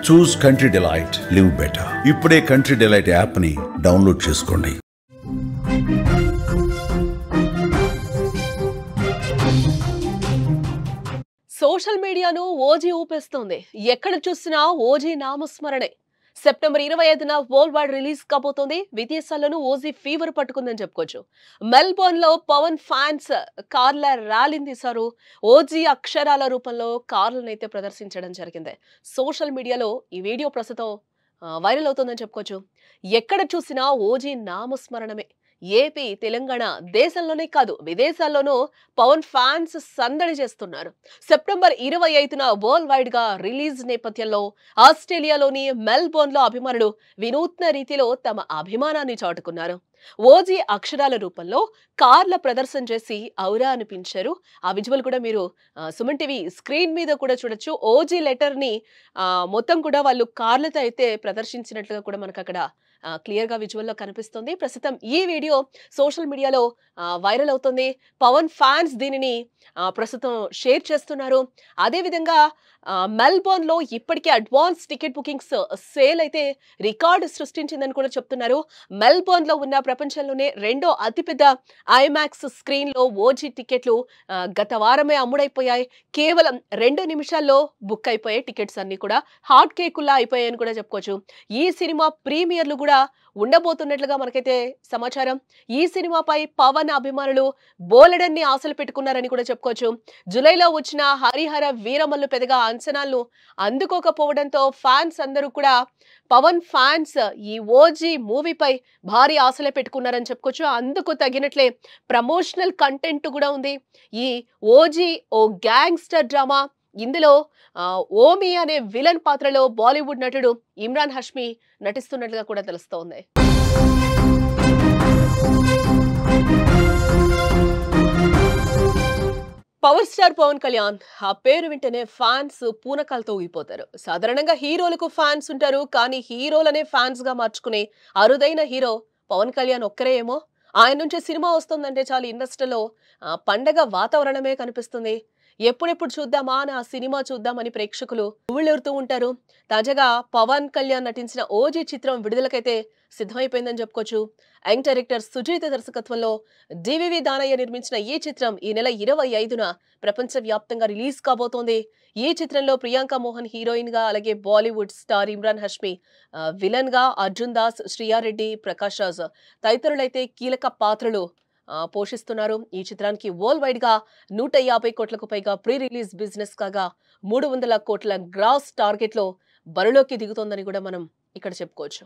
చూస్ Country Delight, live better. ఇప్పుడే Country Delight app ని download చేసుకోండి. సోషల్ మీడియాను ఓజీ ఊపేస్తోంది. ఎక్కడ చూసినా ఓజీ నామస్మరణే. సెప్టెంబర్ 25న వరల్డ్ వైడ్ రిలీజ్ కాబోతోంది. విదేశాల్లోనూ ఓజీ ఫీవర్ పట్టుకుందని చెప్పుకోవచ్చు. మెల్బోర్న్ లో పవన్ ఫ్యాన్స్ కార్ల ర్యాలీని తీశారు. ఓజీ అక్షరాల రూపంలో కార్లను అయితే ప్రదర్శించడం జరిగింది. సోషల్ మీడియాలో ఈ వీడియో ప్రస్తుతం వైరల్ అవుతుందని చెప్పుకోవచ్చు. ఎక్కడ చూసినా ఓజీ నామస్మరణమే. ఏపీ, తెలంగాణ దేశంలోనే కాదు విదేశాల్లోనూ పవన్ ఫ్యాన్స్ సందడి చేస్తున్నారు. సెప్టెంబర్ 25న వరల్డ్ వైడ్ గా రిలీజ్ నేపథ్యంలో ఆస్ట్రేలియాలోని మెల్బోర్న్ లో అభిమానులు వినూత్న రీతిలో తమ అభిమానాన్ని చాటుకున్నారు. ఓజీ అక్షరాల రూపంలో కార్ల ప్రదర్శన చేసి ఔరా అనిపించారు. ఆ విజువల్ కూడా మీరు సుమన్ టీవీ స్క్రీన్ మీద కూడా చూడొచ్చు. ఓజీ లెటర్ ని మొత్తం కూడా వాళ్ళు కార్లతో అయితే ప్రదర్శించినట్లుగా కూడా మనకు అక్కడ క్లియర్ గా విజువల్ లో కనిపిస్తుంది. ప్రస్తుతం ఈ వీడియో సోషల్ మీడియాలో వైరల్ అవుతుంది. పవన్ ఫ్యాన్స్ దీనిని ప్రస్తుతం షేర్ చేస్తున్నారు. అదే విధంగా మెల్బోర్న్ లో ఇప్పటికే అడ్వాన్స్ టికెట్ బుకింగ్స్ సేల్ అయితే రికార్డు సృష్టించిందని కూడా చెప్తున్నారు. మెల్బోర్న్ లో ఉన్న ప్రపంచంలోనే రెండో అతిపెద్ద ఐమాక్స్ స్క్రీన్ లో ఓజీ టికెట్లు గత వారమే అమ్ముడైపోయాయి. కేవలం 2 నిమిషాల్లో బుక్ అయిపోయాయి. టికెట్స్ అన్ని కూడా హాట్ కేకుల్లా అయిపోయాయని కూడా చెప్పుకోవచ్చు. ఈ సినిమా ప్రీమియర్లు కూడా ఉండబోతున్నట్లుగా మనకైతే సమాచారం. ఈ సినిమాపై పవన్ అభిమానులు బోలెడన్ని ఆశలు పెట్టుకున్నారని కూడా చెప్పుకోవచ్చు. జూలైలో వచ్చిన హరిహర వీరమల్లు పెద్దగా అంచనాలను అందుకోకపోవడంతో ఫ్యాన్స్ అందరూ కూడా పవన్ ఫ్యాన్స్ ఈ ఓజీ మూవీపై భారీ ఆశలే పెట్టుకున్నారని చెప్పుకోవచ్చు. అందుకు తగినట్లే ప్రమోషనల్ కంటెంట్ కూడా ఉంది. ఈ ఓజీ ఓ గ్యాంగ్స్టర్ డ్రామా. ఇందులో ఓమి అనే విలన్ పాత్రలో బాలీవుడ్ నటుడు ఇమ్రాన్ హష్మి నటిస్తున్నట్లుగా కూడా తెలుస్తోంది. పవర్ స్టార్ పవన్ కళ్యాణ్ ఆ పేరు వింటేనే ఫ్యాన్స్ పూనకాలతో ఊగిపోతారు. సాధారణంగా హీరోలకు ఫ్యాన్స్ ఉంటారు, కానీ హీరోలనే ఫ్యాన్స్ గా మార్చుకునే అరుదైన హీరో పవన్ కళ్యాణ్ ఒక్కరే ఏమో. ఆయన నుంచి సినిమా వస్తుందంటే చాలు ఇండస్ట్రీలో పండగ వాతావరణమే కనిపిస్తుంది. ఎప్పుడెప్పుడు చూద్దామా అని ఆ సినిమా చూద్దామని ప్రేక్షకులు ఉవ్విళ్ళూరుతూ ఉంటారు. తాజాగా పవన్ కళ్యాణ్ నటించిన ఓజీ చిత్రం విడుదలకైతే సిద్ధమైపోయిందని చెప్పుకోవచ్చు. యంగ్ డైరెక్టర్ సుజీత దర్శకత్వంలో డివివి దానయ్య నిర్మించిన ఈ చిత్రం ఈ నెల 25న ప్రపంచవ్యాప్తంగా రిలీజ్ కాబోతోంది. ఈ చిత్రంలో ప్రియాంక మోహన్ హీరోయిన్ గా, అలాగే బాలీవుడ్ స్టార్ ఇమ్రాన్ హష్మి విలన్ గా, అర్జున్ దాస్, శ్రియారెడ్డి, ప్రకాష్ రాజ్ తదితరులైతే కీలక పాత్రలు పోషిస్తున్నారు. ఈ చిత్రానికి వరల్డ్ వైడ్ గా 150 కోట్లకు పైగా ప్రీ రిలీజ్ బిజినెస్ కాగా 300 కోట్ల గ్రాస్ టార్గెట్ లో బరిలోకి దిగుతోందని కూడా మనం ఇక్కడ చెప్పుకోవచ్చు.